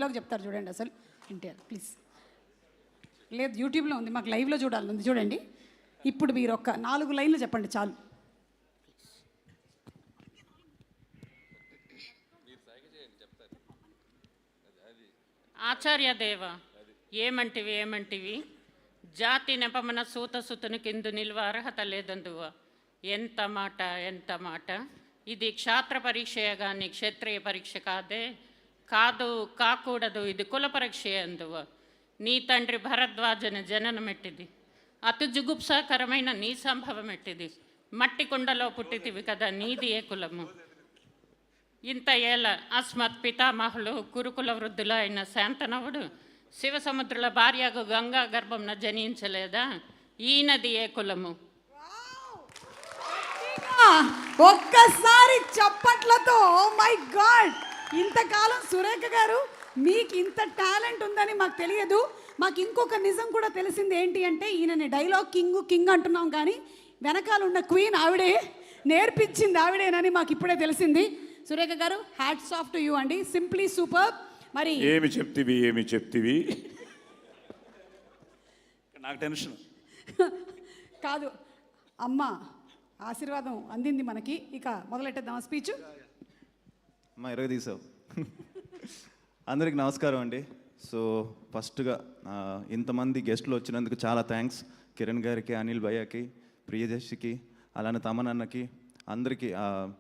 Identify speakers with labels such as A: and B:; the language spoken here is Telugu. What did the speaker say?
A: డైలాగ్ చెప్తారు చూడండి అసలు ఎన్టీఆర్ ప్లీజ్. లేదు యూట్యూబ్లో ఉంది, మాకు లైవ్లో చూడాలి ఉంది చూడండి. ఇప్పుడు మీరు ఒక 4 లైన్లు చెప్పండి చాలు.
B: ఆచార్య దేవ ఏమంటివి ఏమంటివి, జాతి నెపమన సూత సుతుని కిందు నిల్వ అర్హత లేదందువ. ఎంత మాట ఎంత మాట, ఇది క్షాత్ర పరీక్షయ కానీ క్షత్రియ పరీక్ష కాదే. కాదు కాకూడదు, ఇది కుల పరీక్ష అందువ. నీ తండ్రి భరద్వాజని జననమెట్టిది, అతి జుగుప్సాకరమైన నీ సంభవమెట్టిది. మట్టి కుండలో పుట్టితివి కదా, నీది ఏ కులము. ఇంత ఏళ్ళ అస్మత్ పితామహులు కురుకుల వృద్ధులు అయిన శాంతనవుడు శివసముద్రుల భార్యకు గంగా గర్భంన జనించలేదా, ఈయనది ఏ కులము.
A: ఒక్కసారి చప్పట్లతో మై గాడ్, ఇంతకాలం సురేఖ గారు మీకు ఇంత టాలెంట్ ఉందని మాకు తెలియదు. మాకు ఇంకొక నిజం కూడా తెలిసింది ఏంటి అంటే, ఈయనని డైలాగ్ కింగ్ అంటున్నాం కానీ వెనకాల ఉన్న క్వీన్ ఆవిడే, నేర్పించింది ఆవిడేనని మాకు ఇప్పుడే తెలిసింది. సురేఖ గారు హ్యాట్స్ ఆఫ్ టు యూ అండి, సింప్లీ సూపర్. మరి
C: ఏమి చెప్తివి నాకు టెన్షన్
A: కాదు, అమ్మ ఆశీర్వాదం అందింది మనకి. ఇక మొదలెట్టేద్దాం స్పీచ్.
D: అమ్మ తీసావు. అందరికి నమస్కారం అండి. సో ఫస్ట్గా ఇంతమంది గెస్టులు వచ్చినందుకు చాలా థ్యాంక్స్. కిరణ్ గారికి, అనిల్ భయ్యకి, ప్రియదర్శికి, అలానే తమనన్నకి, అందరికీ